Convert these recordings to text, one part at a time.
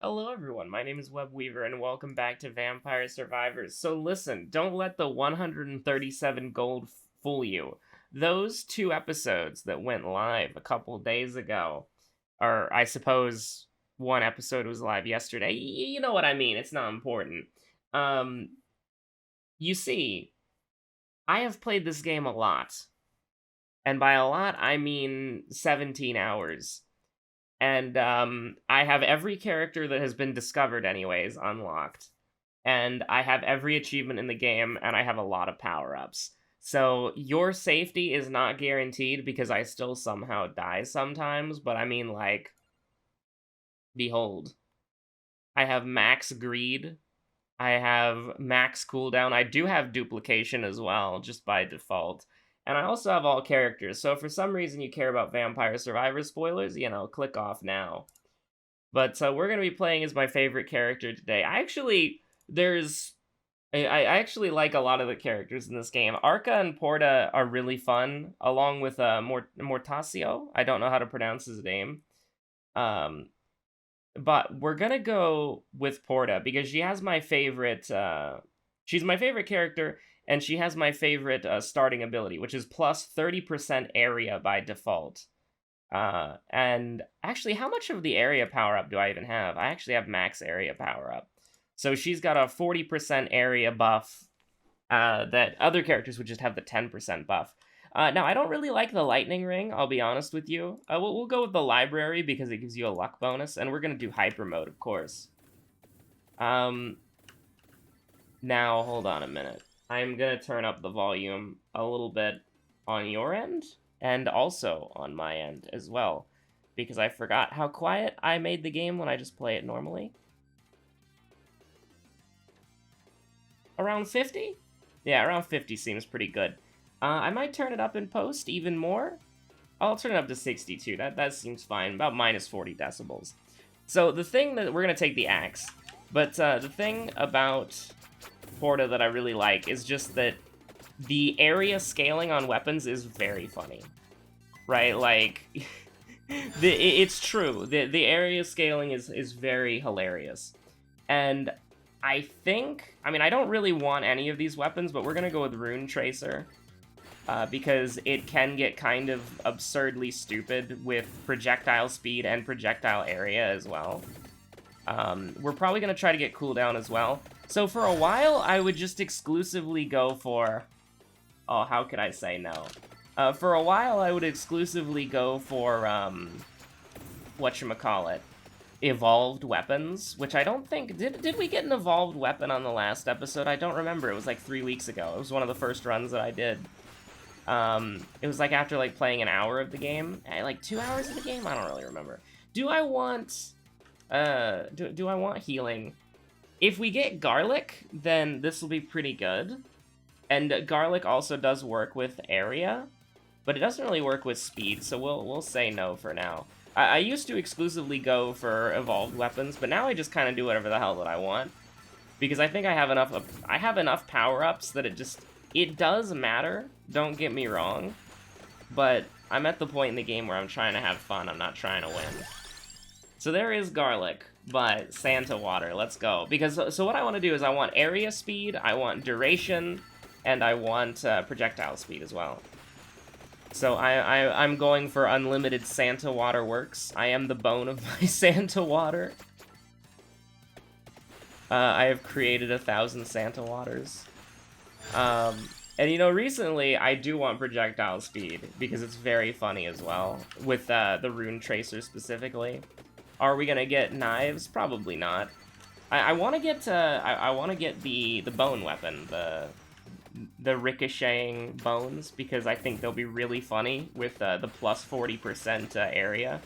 Hello everyone, my name is Webweaver and welcome back to Vampire Survivors. So listen, don't let the 137 gold fool you. Those two episodes that went live a couple days ago, or I suppose one episode was live yesterday, you know what I mean, it's not important. Um, you see, I have played this game a lot, and by a lot I mean 17 hours. And I have every character that has been discovered, anyways, unlocked. And I have every achievement in the game, and I have a lot of power ups. So your safety is not guaranteed because I still somehow die sometimes, but I mean, like, behold. I have max greed. I have max cooldown. I do have duplication as well, just by default. And I also have all characters, so if for some reason you care about Vampire Survivor spoilers, click off now. But we're going to be playing as my favorite character today. I actually like a lot of the characters in this game. Arca and Porta are really fun, along with Mortasio. I don't know how to pronounce his name. But we're going to go with Porta because she has my favorite... she's my favorite character, and she has my favorite starting ability, which is plus 30% area by default. And actually, how much of the area power-up do I even have? I actually have max area power-up. So she's got a 40% area buff that other characters would just have the 10% buff. Now, I don't really like the lightning ring, I'll be honest with you. We'll go with the library because it gives you a luck bonus, and we're going to do hyper mode, of course. Now, hold on a minute. I'm going to turn up the volume a little bit on your end, and also on my end as well, because I forgot how quiet I made the game when I just play it normally. Around 50? Yeah, around 50 seems pretty good. I might turn it up in post even more. I'll turn it up to 62. That seems fine. About minus 40 decibels. So the thing that we're going to take the axe. But the thing about Porta that I really like is just that the area scaling on weapons is very funny. Right? Like, it's true. The area scaling is very hilarious. And I mean, I don't really want any of these weapons, but we're going to go with Rune Tracer. Because it can get kind of absurdly stupid with projectile speed and projectile area as well. We're probably going to try to get cooldown as well. So for a while, I would just exclusively go for... Oh, how could I say no? For a while, I would exclusively go for, whatchamacallit, evolved weapons, which I don't think... Did we get an evolved weapon on the last episode? I don't remember. It was like 3 weeks ago. It was one of the first runs that I did. It was like after like playing an hour of the game, like 2 hours of the game. I don't really remember. Do I want healing? If we get garlic, then this will be pretty good. And garlic also does work with area, but it doesn't really work with speed. So we'll say no for now. I used to exclusively go for evolved weapons, but now I just kind of do whatever the hell that I want because I think I have enough power-ups that it does matter, don't get me wrong, but I'm at the point in the game where I'm trying to have fun, I'm not trying to win. So there is garlic, but Santa water, let's go. So what I want to do is I want area speed, I want duration, and I want projectile speed as well. So I'm going for unlimited Santa water works. I am the bone of my Santa water. I have created 1,000 Santa waters. And recently I do want projectile speed because it's very funny as well with the Rune Tracer specifically. Are we gonna get knives? Probably not. I want to get the bone weapon, the ricocheting bones, because I think they'll be really funny with the plus 40% area.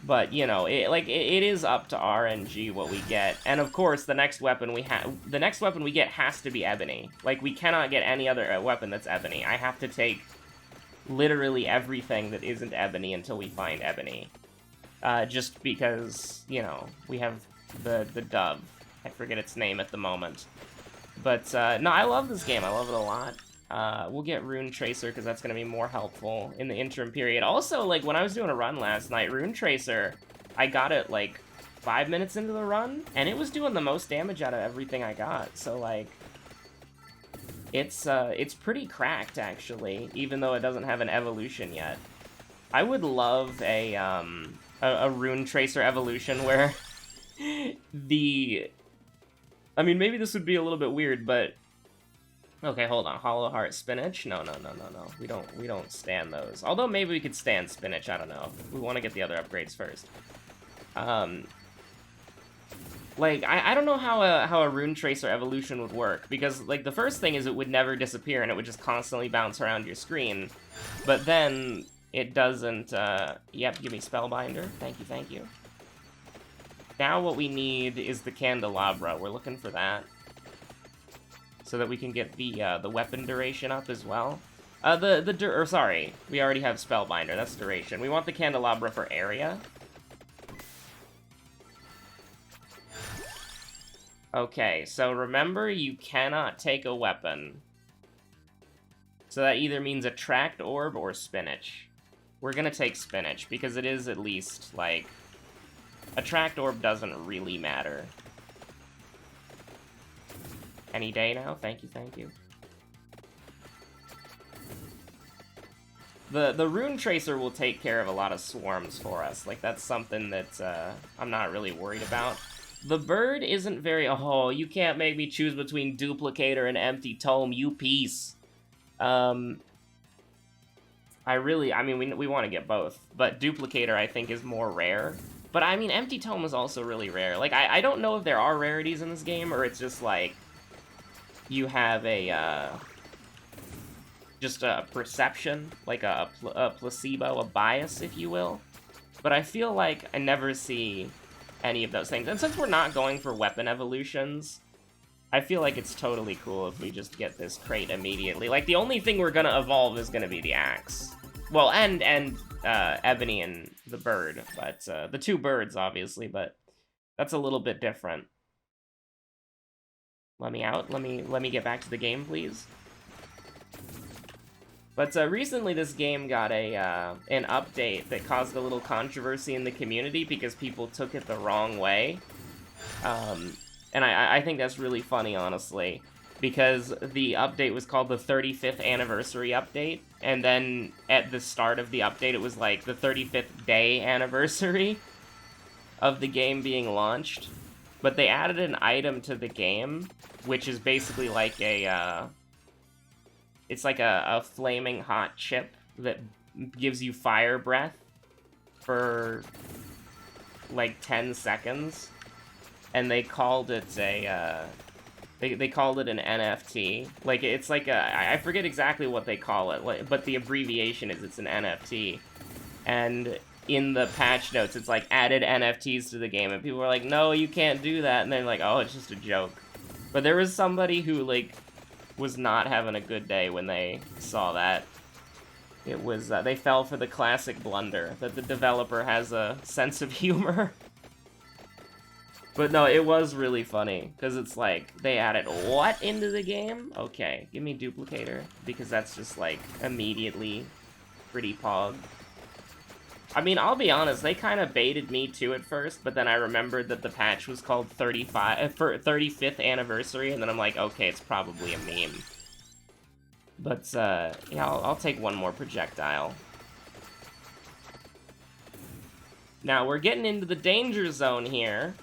But, it is up to RNG what we get. And of course, the next weapon we get has to be ebony. Like, we cannot get any other weapon that's ebony. I have to take literally everything that isn't ebony until we find ebony. Just because, we have the dove. I forget its name at the moment. But, no, I love this game. I love it a lot. We'll get Rune Tracer, because that's going to be more helpful in the interim period. Also, like, when I was doing a run last night, Rune Tracer, I got it, like, 5 minutes into the run, and it was doing the most damage out of everything I got, so, like, it's pretty cracked, actually, even though it doesn't have an evolution yet. I would love a Rune Tracer evolution where the... I mean, maybe this would be a little bit weird, but... Okay, hold on. Hollow Heart Spinach? No. We don't stand those. Although maybe we could stand Spinach, I don't know. We want to get the other upgrades first. Like, I don't know how a Rune Tracer evolution would work, because, like, the first thing is it would never disappear, and it would just constantly bounce around your screen. But then, it doesn't, Yep, give me Spellbinder. Thank you. Now what we need is the Candelabra. We're looking for that. So that we can get the weapon duration up as well. Sorry, we already have Spellbinder, that's duration. We want the Candelabra for area. Okay, so remember, you cannot take a weapon. So that either means Attract Orb or Spinach. We're gonna take Spinach, because it is at least, like... Attract Orb doesn't really matter. Any day now? Thank you. The Rune Tracer will take care of a lot of swarms for us. Like, that's something that I'm not really worried about. The bird isn't very... Oh, you can't make me choose between Duplicator and Empty Tome, you piece. I mean, we want to get both. But Duplicator, I think, is more rare. But, I mean, Empty Tome is also really rare. Like, I don't know if there are rarities in this game, or it's just, like... You have a, just a perception, like a placebo, a bias, if you will. But I feel like I never see any of those things. And since we're not going for weapon evolutions, I feel like it's totally cool if we just get this crate immediately. Like, the only thing we're gonna evolve is gonna be the axe. Well, and Ebony and the bird, but, the two birds, obviously, but that's a little bit different. Let me out. Let me get back to the game, please. But recently this game got an update that caused a little controversy in the community because people took it the wrong way. And I think that's really funny, honestly, because the update was called the 35th anniversary update, and then at the start of the update it was like the 35th day anniversary of the game being launched. But they added an item to the game, which is basically like a, it's like a flaming hot chip that gives you fire breath for, like, 10 seconds. And they called it a, they called it an NFT. Like, it's like I forget exactly what they call it, like, but the abbreviation is it's an NFT. And in the patch notes, it's like, added NFTs to the game, and people were like, no, you can't do that, and they're like, oh, it's just a joke. But there was somebody who, like, was not having a good day when they saw that. It was, they fell for the classic blunder, that the developer has a sense of humor. But no, it was really funny, because it's like, they added what into the game? Okay, give me Duplicator, because that's just, like, immediately pretty pog. I mean, I'll be honest, they kind of baited me too at first, but then I remembered that the patch was called 35th anniversary, and then I'm like, okay, it's probably a meme. But, yeah, I'll take one more projectile. Now, we're getting into the danger zone here.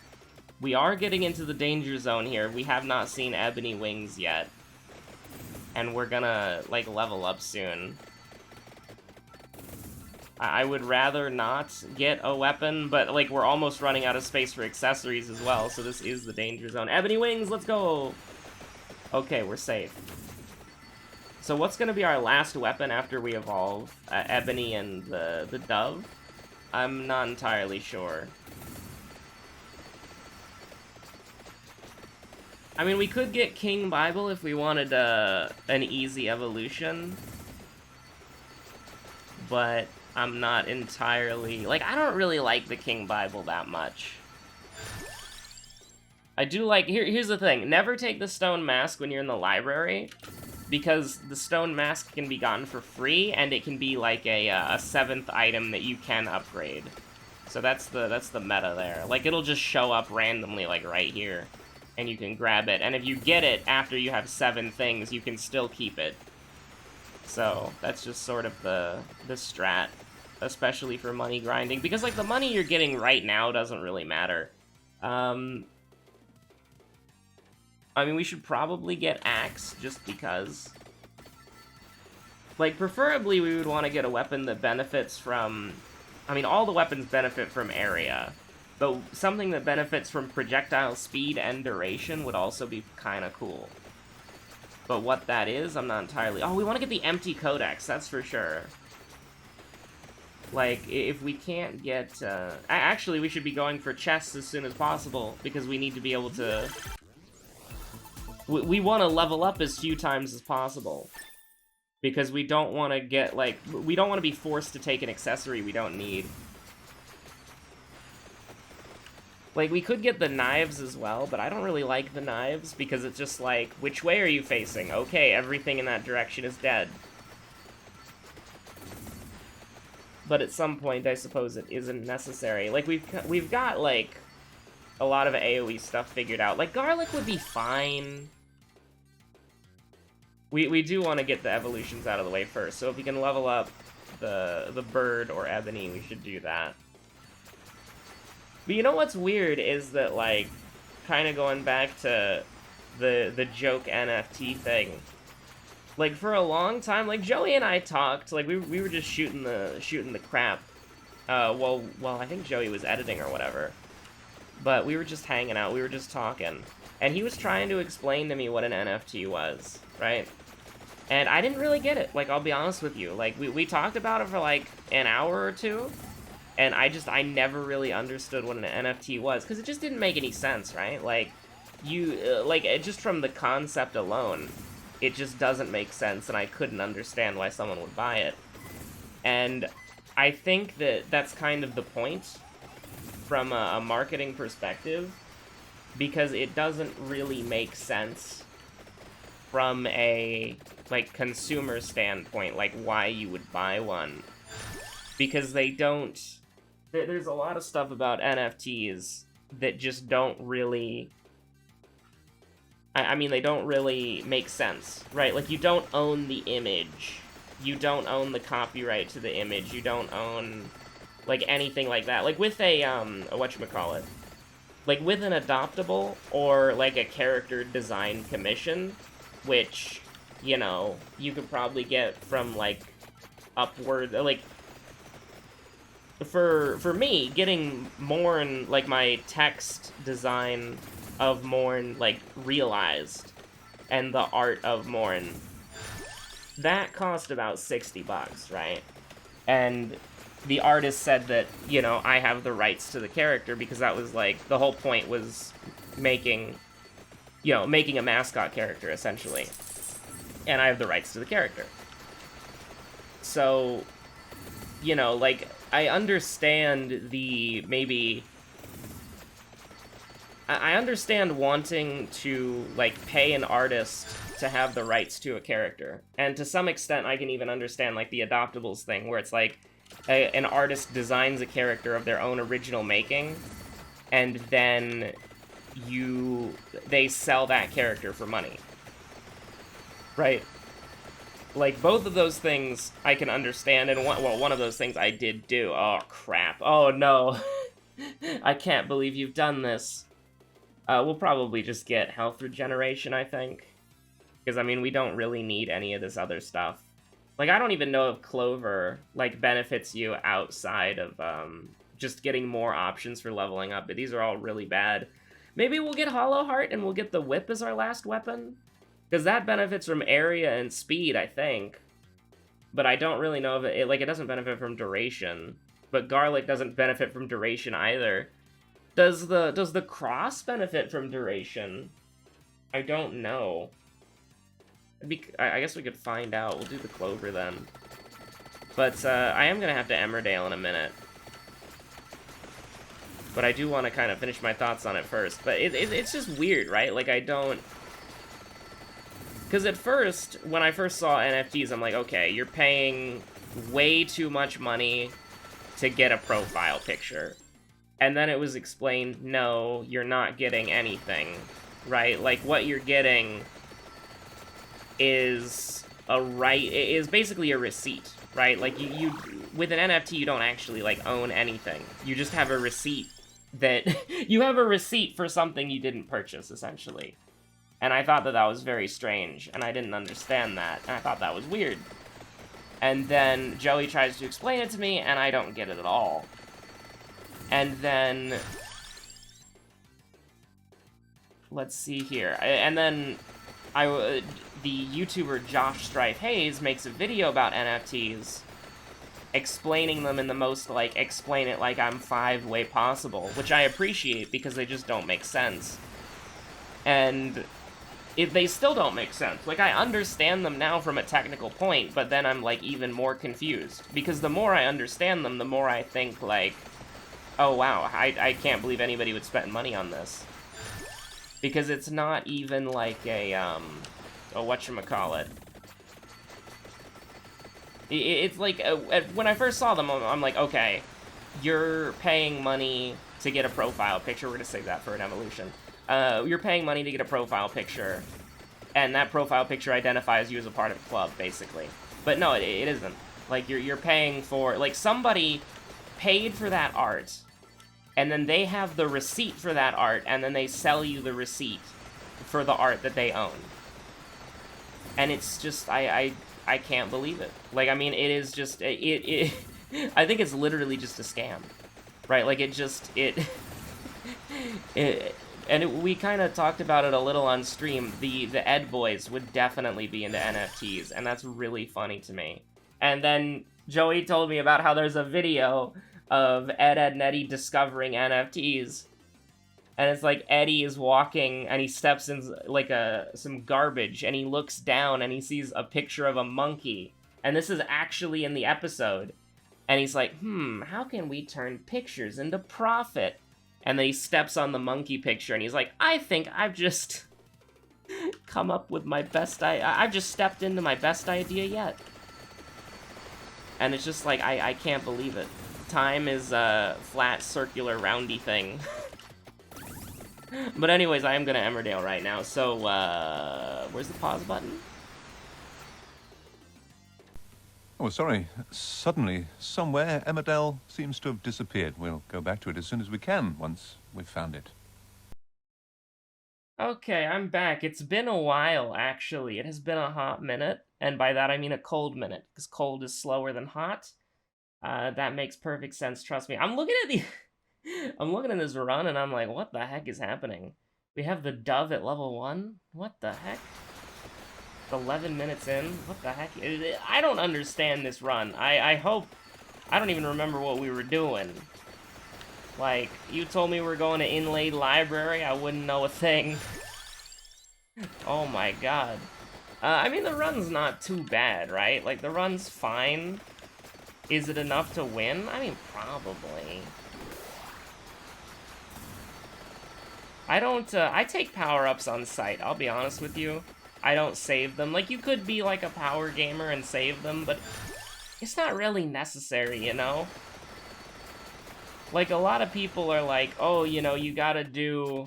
We are getting into the danger zone here. We have not seen Ebony Wings yet. And we're gonna, like, level up soon. I would rather not get a weapon, but, like, we're almost running out of space for accessories as well, so this is the danger zone. Ebony Wings, let's go! Okay, we're safe. So what's gonna be our last weapon after we evolve? Ebony and the dove? I'm not entirely sure. I mean, we could get King Bible if we wanted an easy evolution. But I'm not entirely... Like, I don't really like the King Bible that much. I do like... Here's the thing. Never take the stone mask when you're in the library, because the stone mask can be gotten for free, and it can be like a 7th item that you can upgrade. So that's the meta there. Like, it'll just show up randomly, like, right here. And you can grab it. And if you get it after you have 7 things, you can still keep it. So, that's just sort of the strat. Especially for money grinding. Because, like, the money you're getting right now doesn't really matter. I mean, we should probably get Axe, just because. Like, preferably we would want to get a weapon that benefits from... I mean, all the weapons benefit from area. But something that benefits from projectile speed and duration would also be kind of cool. But what that is, I'm not entirely... Oh, we want to get the empty codex, that's for sure. Like, if we can't get... Actually, we should be going for chests as soon as possible, because we need to be able to... We want to level up as few times as possible. Because we don't want to get, like... We don't want to be forced to take an accessory we don't need. Like, we could get the knives as well, but I don't really like the knives, because it's just like, which way are you facing? Okay, everything in that direction is dead. But at some point, I suppose it isn't necessary. Like, we've got, like, a lot of AoE stuff figured out. Like, garlic would be fine. We do want to get the evolutions out of the way first, so if we can level up the bird or ebony, we should do that. But you know what's weird is that, like, kind of going back to the joke NFT thing. Like, for a long time, like, Joey and I talked, like, we were just shooting the crap. Well, I think Joey was editing or whatever. But we were just hanging out, we were just talking. And he was trying to explain to me what an NFT was, right? And I didn't really get it, like, I'll be honest with you. Like, we talked about it for, like, an hour or two. And I never really understood what an NFT was, because it just didn't make any sense, right? Like, just from the concept alone, it just doesn't make sense, and I couldn't understand why someone would buy it. And I think that that's kind of the point from a marketing perspective, because it doesn't really make sense from a, like, consumer standpoint, like, why you would buy one. Because they don't... There's a lot of stuff about NFTs that just don't really... I mean, they don't really make sense, right? Like, you don't own the image. You don't own the copyright to the image. You don't own, like, anything like that. Like, with a whatchamacallit? Like, with an adoptable or, like, a character design commission, which, you know, you could probably get from, like, upward, like... For me, getting Morn, like, my text design of Morn, like, realized, and the art of Morn, that cost about $60, right? And the artist said that, you know, I have the rights to the character, because that was, like, the whole point was making, you know, making a mascot character, essentially. And I have the rights to the character. So, you know, like... I understand the, maybe... I understand wanting to, like, pay an artist to have the rights to a character. And to some extent, I can even understand, like, the adoptables thing, where it's like, an artist designs a character of their own original making, and then they sell that character for money. Right? Like, both of those things I can understand, and one of those things I did do. Oh, crap. Oh, no. I can't believe you've done this. We'll probably just get health regeneration, I think. Because, I mean, we don't really need any of this other stuff. Like, I don't even know if Clover, like, benefits you outside of, just getting more options for leveling up, but these are all really bad. Maybe we'll get Hollow Heart, and we'll get the Whip as our last weapon? Because that benefits from area and speed, I think. But I don't really know if it doesn't benefit from duration. But Garlic doesn't benefit from duration either. Does the Cross benefit from duration? I don't know. I guess we could find out. We'll do the Clover then. But I am going to have to Emmerdale in a minute. But I do want to kind of finish my thoughts on it first. But it's just weird, right? Like, I don't... Because at first, when I first saw NFTs, I'm like, okay, you're paying way too much money to get a profile picture. And then it was explained, no, you're not getting anything, right? Like, what you're getting is basically a receipt, right? Like, you with an NFT, you don't actually, like, own anything. You just have a receipt that, you have a receipt for something you didn't purchase, essentially. And I thought that that was very strange, and I didn't understand that, and I thought that was weird. And then Joey tries to explain it to me, and I don't get it at all. And then, let's see here. And then the YouTuber Josh Strife Hayes makes a video about NFTs, explaining them in the most, like, explain it like I'm 5 way possible, which I appreciate because they just don't make sense. And they still don't make sense. Like, I understand them now from a technical point, but then I'm, like, even more confused. Because the more I understand them, the more I think, like, oh wow, I can't believe anybody would spend money on this. Because it's not even like a whatchamacallit. It's like, when I first saw them, I'm like, okay, you're paying money to get a profile picture. We're gonna save that for an evolution. You're paying money to get a profile picture, and that profile picture identifies you as a part of a club, basically. But no, it isn't. Like, you're paying for, like, somebody paid for that art, and then they have the receipt for that art, and then they sell you the receipt for the art that they own. And it's just, I can't believe it. Like, I mean, it is just, I think it's literally just a scam, right? Like, we kind of talked about it a little on stream. The Ed boys would definitely be into NFTs, and that's really funny to me. And then Joey told me about how there's a video of Ed and Eddie discovering NFTs. And it's like Eddie is walking and he steps in like some garbage and he looks down and he sees a picture of a monkey. And this is actually in the episode. And he's like, how can we turn pictures into profit? And then he steps on the monkey picture and he's like, I think I've just come up with my best I've just stepped into my best idea yet. And it's just like, I can't believe it. Time is a flat, circular, roundy thing. But anyways, I am gonna Emmerdale right now, so, where's the pause button? Oh, sorry. Suddenly, somewhere, Emmerdale seems to have disappeared. We'll go back to it as soon as we can, once we've found it. Okay, I'm back. It's been a while, actually. It has been a hot minute, and by that I mean a cold minute, because cold is slower than hot. That makes perfect sense, trust me. I'm looking at I'm looking at this run, and I'm like, what the heck is happening? We have the dove at level 1? What the heck? 11 minutes in? What the heck? I don't understand this run. I hope... I don't even remember what we were doing. Like, you told me we were going to Inlaid Library, I wouldn't know a thing. Oh my god. I mean, the run's not too bad, right? Like, the run's fine. Is it enough to win? I mean, probably. I don't, I take power-ups on Scythe, I'll be honest with you. I don't save them. Like, you could be, like, a power gamer and save them, but it's not really necessary, you know? Like, a lot of people are like, oh, you know, you gotta do...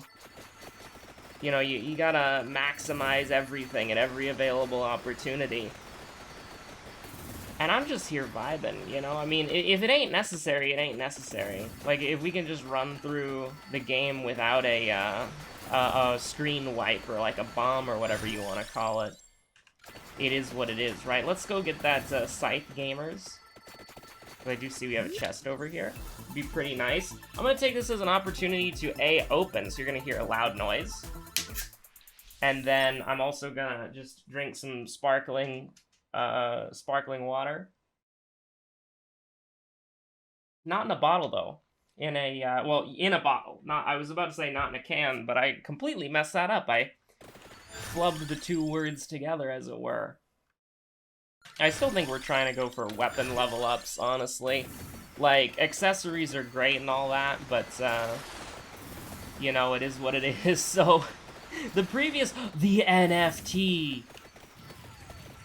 You know, you gotta maximize everything at every available opportunity. And I'm just here vibing, you know? I mean, if it ain't necessary, it ain't necessary. Like, if we can just run through the game without a screen wipe or, like, a bomb or whatever you want to call it, it is what it is, right? Let's go get that Scythe Gamers. I do see we have a chest over here. It'd be pretty nice. I'm going to take this as an opportunity to, A, open, so you're going to hear a loud noise. And then I'm also going to just drink some sparkling water. Not in a bottle, though. In a, well, in a bottle. I was about to say not in a can, but I completely messed that up. I flubbed the two words together, as it were. I still think we're trying to go for weapon level ups, honestly. Like, accessories are great and all that, but, you know, it is what it is, so... The NFT!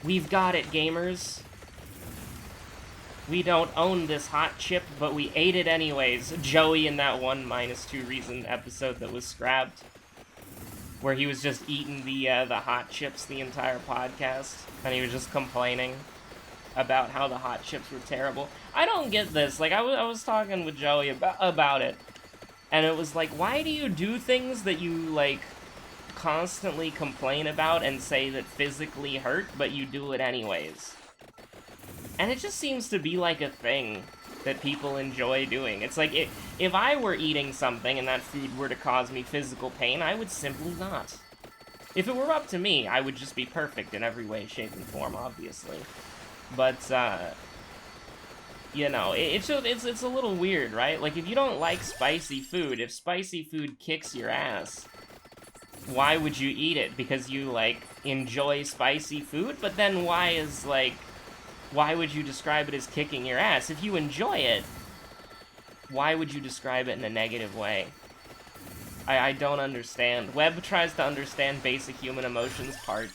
We've got it, gamers. We don't own this hot chip, but we ate it anyways. Joey in that one -2 reason episode that was scrapped, where he was just eating the hot chips the entire podcast, and he was just complaining about how the hot chips were terrible. I don't get this. Like, I was talking with Joey about it, and it was like, why do you do things that you, like, constantly complain about and say that physically hurt, but you do it anyways? And it just seems to be like a thing that people enjoy doing. It's like, if I were eating something and that food were to cause me physical pain, I would simply not. If it were up to me, I would just be perfect in every way, shape, and form, obviously. But, you know, it's a little weird, right? Like, if you don't like spicy food, if spicy food kicks your ass, why would you eat it? Because you, like, enjoy spicy food? But then why would you describe it as kicking your ass? If you enjoy it, why would you describe it in a negative way? I don't understand. Web tries to understand basic human emotions, part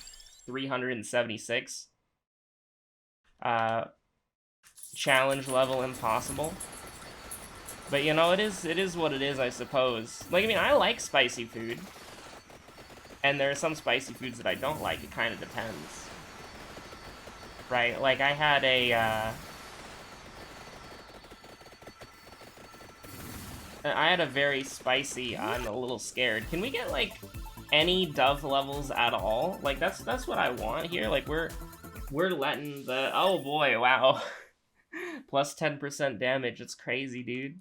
376. Challenge level impossible. But, you know, it is what it is, I suppose. Like, I mean, I like spicy food. And there are some spicy foods that I don't like. It kind of depends. Right? Like, I had a very spicy, I'm a little scared. Can we get, like, any dove levels at all? Like, that's what I want here. Like, we're letting the... Oh, boy, wow. Plus 10% damage. It's crazy, dude.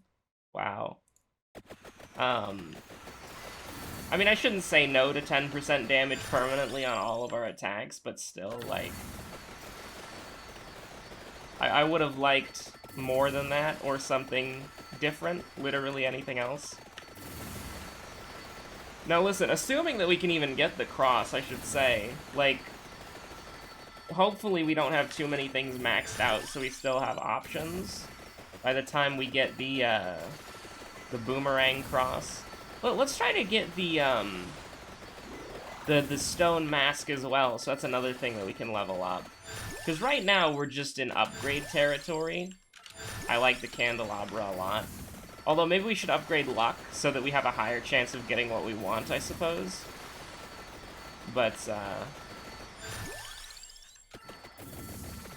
Wow. I mean, I shouldn't say no to 10% damage permanently on all of our attacks, but still, like... I would have liked more than that, or something different, literally anything else. Now listen, assuming that we can even get the cross, I should say, like, hopefully we don't have too many things maxed out, so we still have options by the time we get the boomerang cross. Well, let's try to get the stone mask as well, so that's another thing that we can level up. Because right now, we're just in upgrade territory. I like the candelabra a lot. Although, maybe we should upgrade luck, so that we have a higher chance of getting what we want, I suppose. But,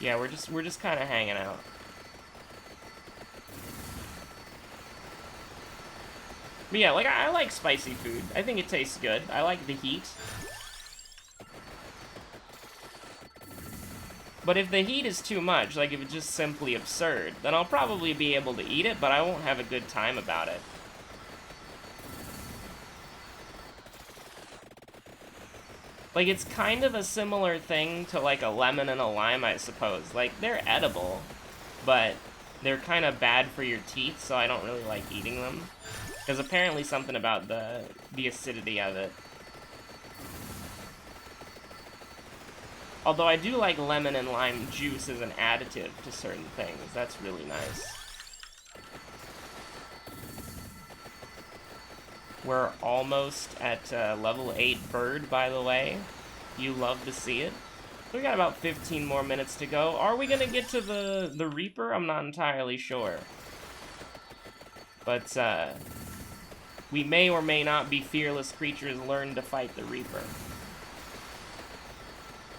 yeah, we're just kind of hanging out. But yeah, like, I like spicy food. I think it tastes good. I like the heat. But if the heat is too much, like if it's just simply absurd, then I'll probably be able to eat it, but I won't have a good time about it. Like, it's kind of a similar thing to, like, a lemon and a lime, I suppose. Like, they're edible, but they're kind of bad for your teeth, so I don't really like eating them. There's apparently something about the acidity of it. Although I do like lemon and lime juice as an additive to certain things. That's really nice. We're almost at level 8 bird, by the way. You love to see it. We got about 15 more minutes to go. Are we gonna get to the Reaper? I'm not entirely sure. But, we may or may not be fearless creatures learn to fight the Reaper.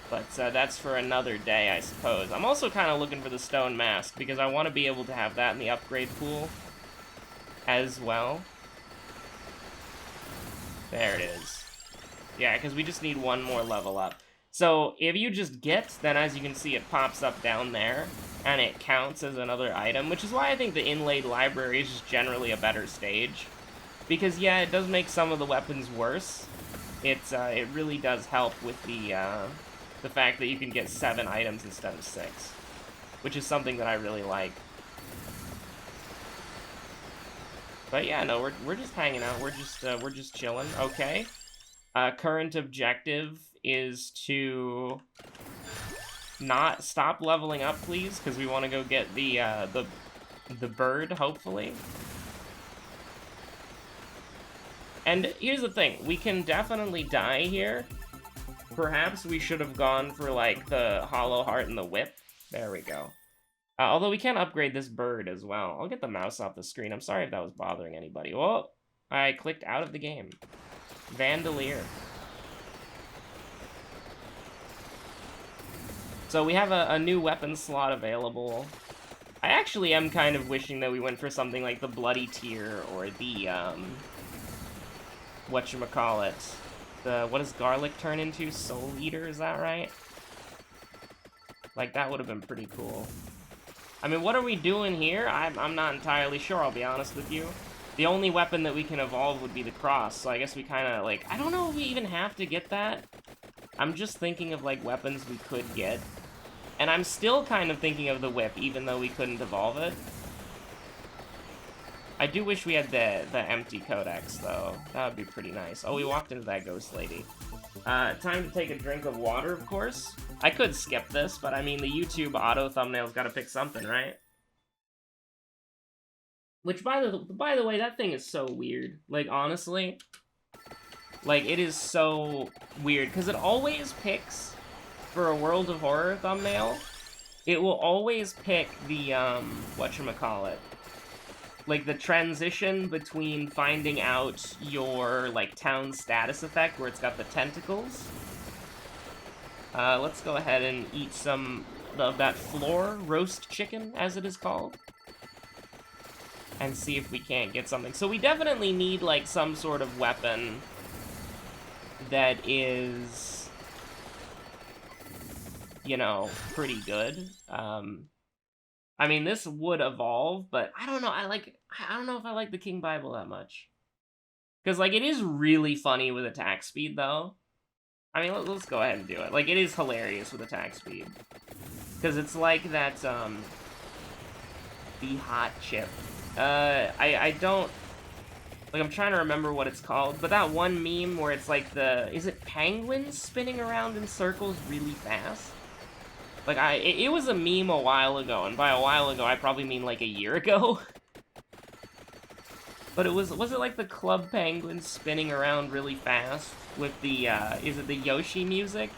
But that's for another day, I suppose. I'm also kind of looking for the stone mask, because I want to be able to have that in the upgrade pool as well. There it is. Yeah, because we just need one more level up. So, if you just get, then as you can see, it pops up down there, and it counts as another item, which is why I think the inlaid library is just generally a better stage. Because, yeah, it does make some of the weapons worse. It really does help with the fact that you can get 7 items instead of 6, which is something that I really like. But yeah, no, we're just hanging out. We're just chilling. Okay. Current objective is to not stop leveling up, please, because we want to go get the bird, hopefully. And here's the thing, we can definitely die here. Perhaps we should have gone for, like, the hollow heart and the whip. There we go. Although we can upgrade this bird as well. I'll get the mouse off the screen. I'm sorry if that was bothering anybody. Well, I clicked out of the game. Vandalier. So we have a new weapon slot available. I actually am kind of wishing that we went for something like the Bloody Tear or the, whatchamacallit. What does Garlic turn into? Soul Eater, is that right? Like, that would have been pretty cool. I mean, what are we doing here? I'm not entirely sure, I'll be honest with you. The only weapon that we can evolve would be the cross, so I guess we kind of, like... I don't know if we even have to get that. I'm just thinking of, like, weapons we could get. And I'm still kind of thinking of the whip, even though we couldn't evolve it. I do wish we had the empty codex, though. That would be pretty nice. Oh, we walked into that ghost lady. Time to take a drink of water, of course. I could skip this, but I mean, the YouTube auto thumbnail's gotta pick something, right? Which, by the way, that thing is so weird. Like, honestly. Like, it is so weird, because it always picks, for a World of Horror thumbnail, it will always pick the, whatchamacallit. Like, the transition between finding out your, like, town status effect, where it's got the tentacles. Let's go ahead and eat some of that floor roast chicken, as it is called. And see if we can't get something. So we definitely need, like, some sort of weapon that is, you know, pretty good. I mean, this would evolve, but I don't know. I don't know if I like the King Bible that much. Because, like, it is really funny with attack speed, though. I mean, let's go ahead and do it. Like, it is hilarious with attack speed. Because it's like that, the hot chip. I don't... Like, I'm trying to remember what it's called, but that one meme where it's like is it penguins spinning around in circles really fast? Like, it was a meme a while ago, and by a while ago, I probably mean like a year ago. But was it like the Club Penguins spinning around really fast with the, is it the Yoshi music?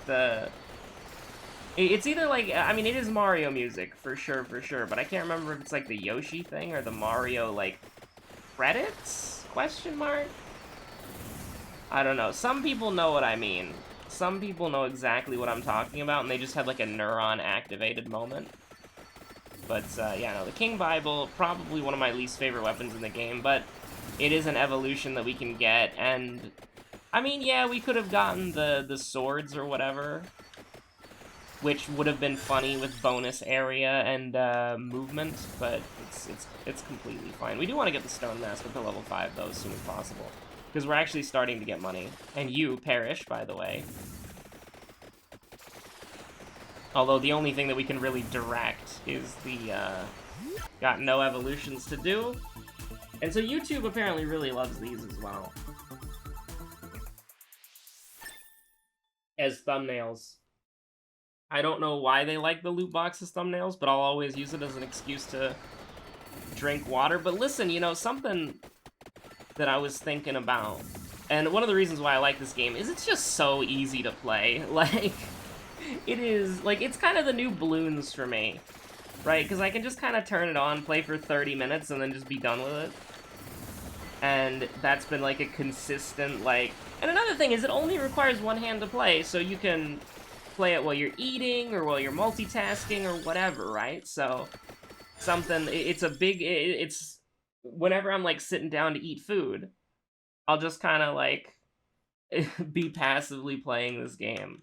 It's either like, I mean, it is Mario music, for sure, but I can't remember if it's like the Yoshi thing or the Mario, like, credits? Question mark? I don't know. Some people know what I mean. Some people know exactly what I'm talking about, and they just had, like, a neuron-activated moment. But, yeah, no, the King Bible, probably one of my least favorite weapons in the game, but it is an evolution that we can get, and... I mean, yeah, we could have gotten the swords or whatever, which would have been funny with bonus area and movement, but it's completely fine. We do want to get the Stone Mask up to level 5, though, as soon as possible, because we're actually starting to get money. And you perish, by the way. Although the only thing that we can really direct is the, got no evolutions to do. And so YouTube apparently really loves these as well. As thumbnails. I don't know why they like the loot boxes thumbnails, but I'll always use it as an excuse to drink water. But listen, you know, something that I was thinking about, and one of the reasons why I like this game is it's just so easy to play. Like, it is, like, it's kind of the new Bloons for me, right? Because I can just kind of turn it on, play for 30 minutes, and then just be done with it. And that's been, like, a consistent, like... And another thing is it only requires one hand to play, so you can play it while you're eating, or while you're multitasking, or whatever, right? So, it's whenever I'm, like, sitting down to eat food, I'll just kind of, like, be passively playing this game.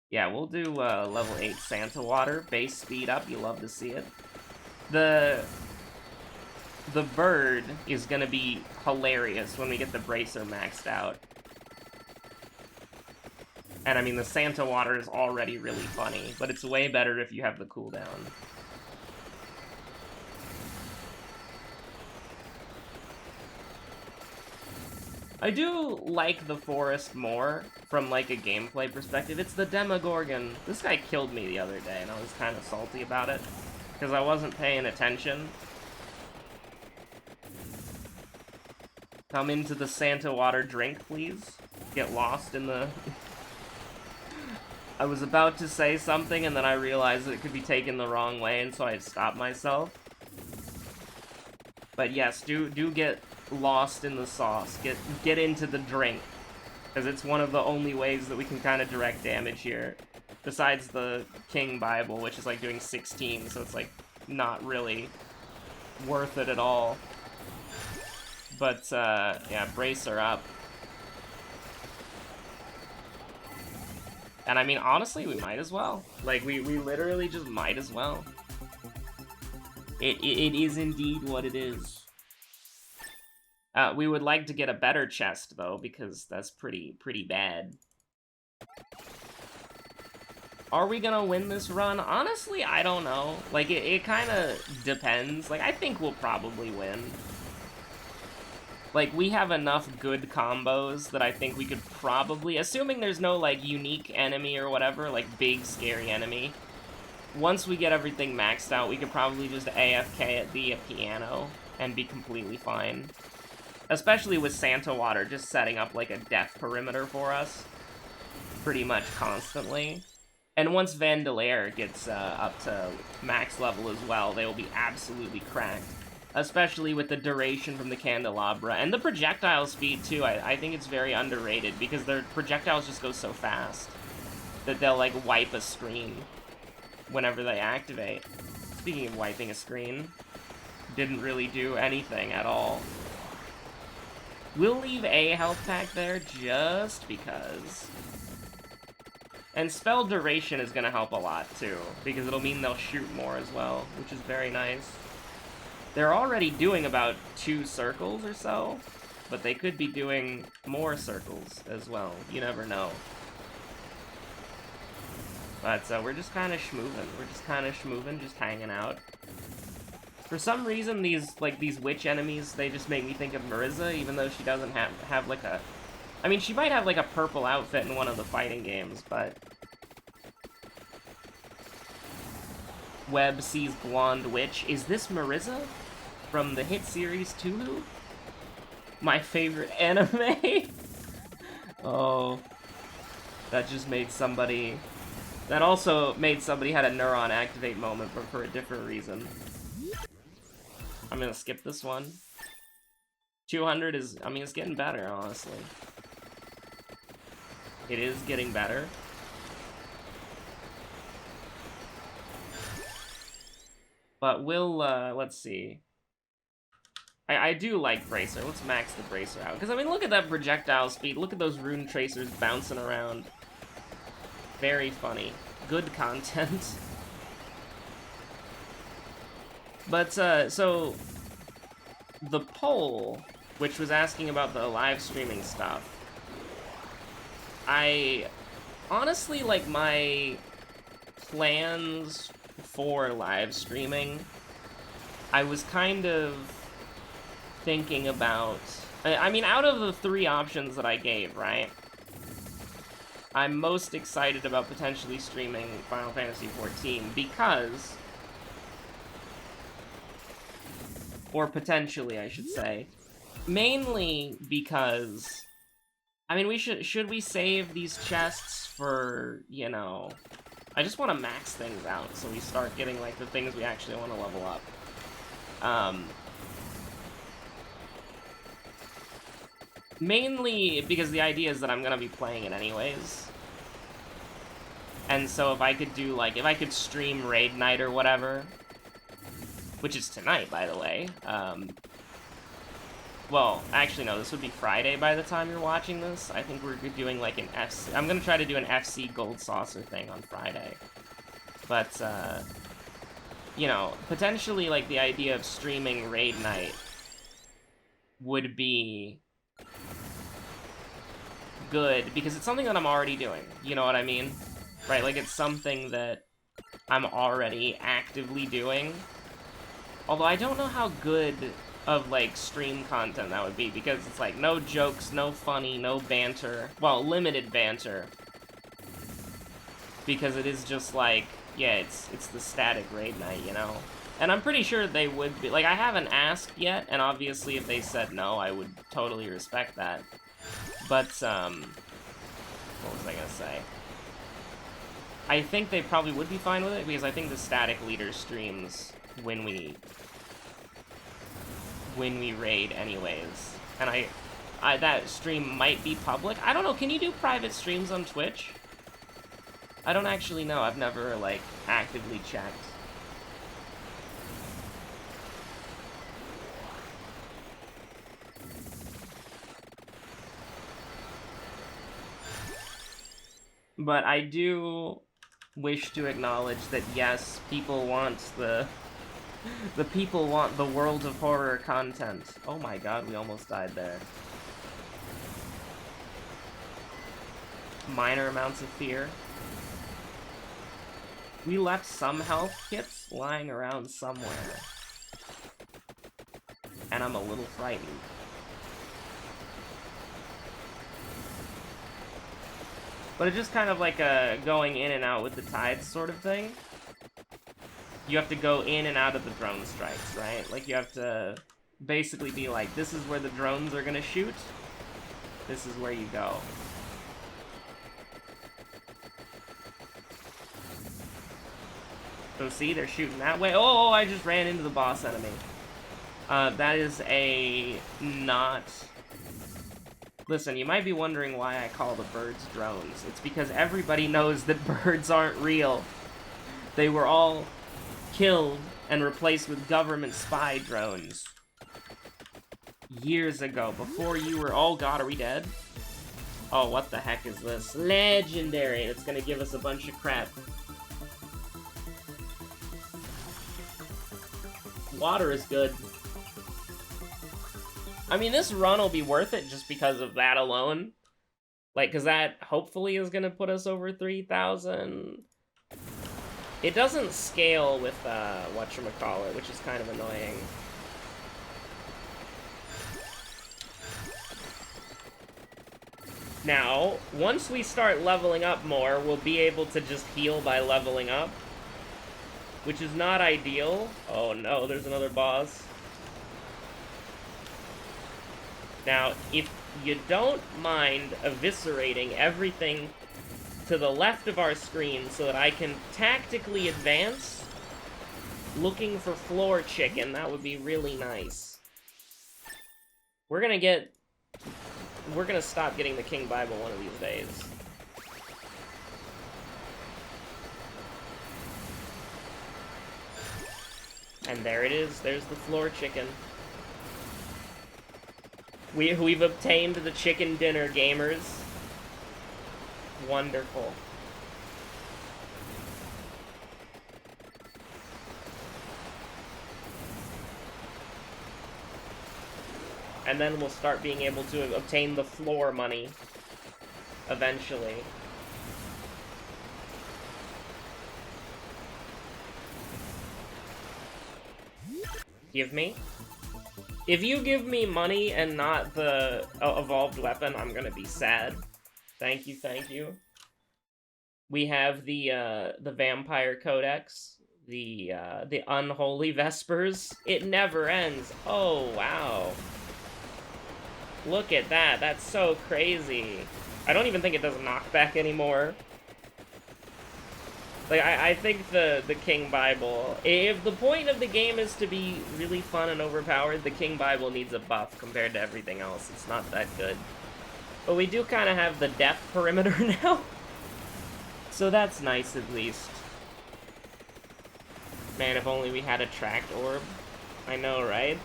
Yeah, we'll do, level 8 Santa Water, base speed up, you love to see it. The bird is gonna be hilarious when we get the bracer maxed out. And I mean, the Santa Water is already really funny, but it's way better if you have the cooldown. I do like the forest more from, like, a gameplay perspective. It's the Demogorgon. This guy killed me the other day, and I was kind of salty about it, because I wasn't paying attention. Come into the Santa Water drink, please. Get lost in the... I was about to say something, and then I realized that it could be taken the wrong way, and so I stopped myself. But yes, do get lost in the sauce. Get into the drink. Because it's one of the only ways that we can kind of direct damage here. Besides the King Bible, which is like doing 16, so it's like not really worth it at all. But, yeah, brace her up. And I mean, honestly, we might as well. Like, we literally just might as well. It is indeed what it is. We would like to get a better chest, though, because that's pretty bad. Are we gonna win this run? Honestly, I don't know. Like, it kind of depends. Like, I think we'll probably win. Like, we have enough good combos that I think we could probably, assuming there's no, like, unique enemy or whatever, like, big, scary enemy, once we get everything maxed out, we could probably just AFK at the piano and be completely fine. Especially with Santa Water just setting up, like, a death perimeter for us pretty much constantly. And once Vandalier gets up to max level as well, they will be absolutely cracked. Especially with the duration from the candelabra. And the projectile speed, too. I think it's very underrated, because their projectiles just go so fast that they'll, like, wipe a screen whenever they activate. Speaking of wiping a screen, didn't really do anything at all. We'll leave a health pack there just because. And spell duration is going to help a lot, too, because it'll mean they'll shoot more as well, which is very nice. They're already doing about 2 circles or so, but they could be doing more circles as well. You never know. But we're just kind of schmoovin'. Just hanging out. For some reason, these witch enemies, they just make me think of Marissa, even though she doesn't have like a... I mean, she might have like a purple outfit in one of the fighting games, but... Web sees blonde witch. Is this Marissa? From the hit series Tulu? My favorite anime? Oh. That just made somebody... That also made somebody had a neuron activate moment, but for a different reason. I'm gonna skip this one. 200 is... I mean, it's getting better, honestly. It is getting better. But we'll, let's see. I do like Bracer. Let's max the Bracer out. Because, I mean, look at that projectile speed. Look at those rune tracers bouncing around. Very funny. Good content. But, so... The poll, which was asking about the live streaming stuff, I honestly, like, my plans for live streaming, I was kind of thinking about, I mean, out of the 3 options that I gave, right, I'm most excited about potentially streaming Final Fantasy XIV because, or potentially, I should say, mainly because, I mean, should we save these chests for, you know, I just want to max things out so we start getting, like, the things we actually want to level up. Mainly because the idea is that I'm going to be playing it anyways. And so if I could do, like, if I could stream Raid Night or whatever, which is tonight, by the way, well, actually, no, this would be Friday by the time you're watching this. I think we're doing, like, an FC... I'm gonna try to do an FC Gold Saucer thing on Friday. But, you know, potentially, like, the idea of streaming Raid Night would be good, because it's something that I'm already doing, you know what I mean? Right, like, it's something that I'm already actively doing. Although I don't know how good of, like, stream content that would be, because it's, like, no jokes, no funny, no banter. Well, limited banter. Because it is just, like, yeah, it's the static Raid Night, you know? And I'm pretty sure they would be, like, I haven't asked yet, and obviously if they said no, I would totally respect that. But, what was I gonna say? I think they probably would be fine with it, because I think the static leader streams when we raid anyways. And I that stream might be public. I don't know, can you do private streams on Twitch? I don't actually know. I've never, like, actively checked. But I do wish to acknowledge that, yes, people want the people want the World of Horror content. Oh my god, we almost died there. Minor amounts of fear. We left some health kits lying around somewhere. And I'm a little frightened. But it's just kind of like a going in and out with the tides sort of thing. You have to go in and out of the drone strikes, right? Like, you have to basically be like, this is where the drones are gonna shoot. This is where you go. So see, they're shooting that way. Oh, I just ran into the boss enemy. That is a not... Listen, you might be wondering why I call the birds drones. It's because everybody knows that birds aren't real. They were all killed and replaced with government spy drones. Years ago, before you were... Oh god, are we dead? Oh, what the heck is this? Legendary! It's gonna give us a bunch of crap. Water is good. I mean, this run will be worth it just because of that alone. Like, because that hopefully is going to put us over 3,000. It doesn't scale with, whatchamacallit, which is kind of annoying. Now, once we start leveling up more, we'll be able to just heal by leveling up. Which is not ideal. Oh no, there's another boss. Now, if you don't mind eviscerating everything to the left of our screen so that I can tactically advance, looking for floor chicken, that would be really nice. We're gonna stop getting the King Bible one of these days. And there it is. There's the floor chicken. We've obtained the chicken dinner, gamers. Wonderful. And then we'll start being able to obtain the floor money. Eventually. Give me. If you give me money and not the evolved weapon, I'm gonna be sad. Thank you, thank you. We have the Vampire Codex, the Unholy Vespers. It never ends. Oh, wow. Look at that. That's so crazy. I don't even think it does knockback anymore. Like, I think the King Bible, if the point of the game is to be really fun and overpowered, the King Bible needs a buff compared to everything else. It's not that good. But we do kind of have the death perimeter now. So that's nice, at least. Man, if only we had a tracked orb. I know, right?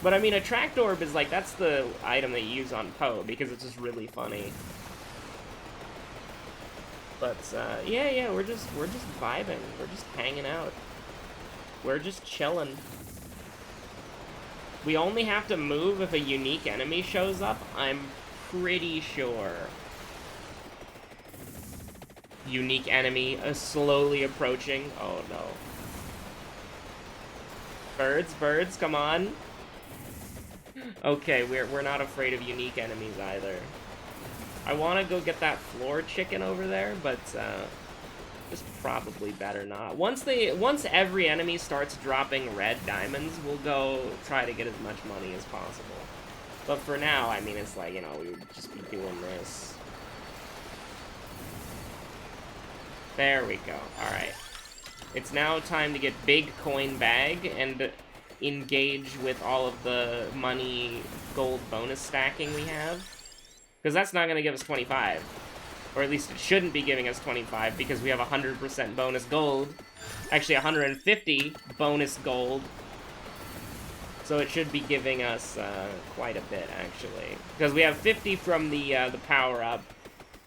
But I mean, a tracked orb is like, that's the item that you use on Poe, because it's just really funny. But, yeah, we're just vibing. We're just hanging out. We're just chilling. We only have to move if a unique enemy shows up, I'm pretty sure. Unique enemy slowly approaching. Oh, no. Birds, come on. Okay, we're not afraid of unique enemies either. I want to go get that floor chicken over there, but just probably better not. Once every enemy starts dropping red diamonds, we'll go try to get as much money as possible. But for now, I mean, it's like, you know, we would just be doing this. There we go. Alright. It's now time to get big coin bag and engage with all of the money gold bonus stacking we have. Because that's not going to give us 25. Or at least it shouldn't be giving us 25 because we have 100% bonus gold. Actually, 150 bonus gold. So it should be giving us quite a bit, actually. Because we have 50 from the power-up.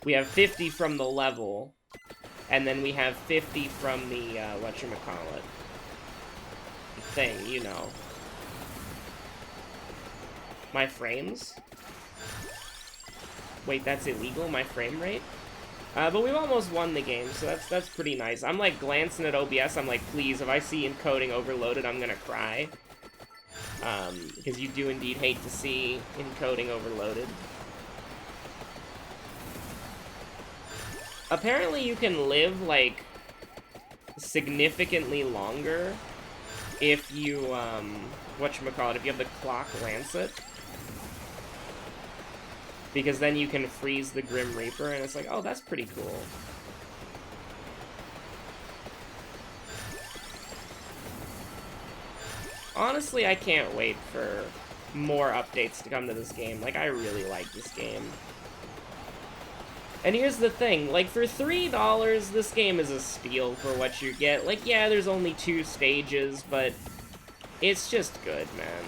We have 50 from the level. And then we have 50 from the, whatchamacallit. Thing, you know. My frames? Wait, that's illegal? My frame rate? But we've almost won the game, so that's pretty nice. I'm, like, glancing at OBS. I'm like, please, if I see encoding overloaded, I'm gonna cry. Because you do indeed hate to see encoding overloaded. Apparently you can live, like, significantly longer if you, whatchamacallit, if you have the clock lancet. Because then you can freeze the Grim Reaper, and it's like, oh, that's pretty cool. Honestly, I can't wait for more updates to come to this game. Like, I really like this game. And here's the thing, like, for $3, this game is a steal for what you get. Like, yeah, there's only 2 stages, but it's just good, man.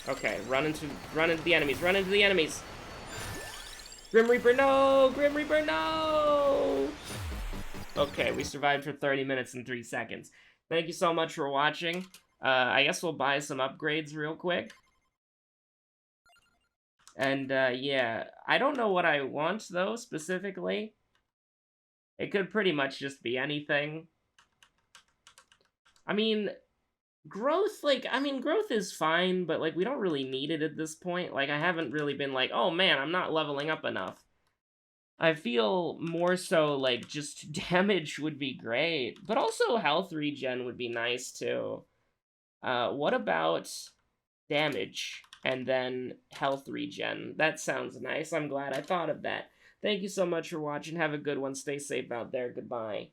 Okay, run into the enemies, run into the enemies! Grim Reaper, no! Grim Reaper, no! Okay, we survived for 30 minutes and 3 seconds. Thank you so much for watching. I guess we'll buy some upgrades real quick. And, yeah, I don't know what I want, though, specifically. It could pretty much just be anything. I mean, growth, like, growth is fine, but, like, we don't really need it at this point. Like, I haven't really been like, oh, man, I'm not leveling up enough. I feel more so, like, just damage would be great. But also health regen would be nice, too. What about damage? And then health regen. That sounds nice. I'm glad I thought of that. Thank you so much for watching. Have a good one. Stay safe out there. Goodbye.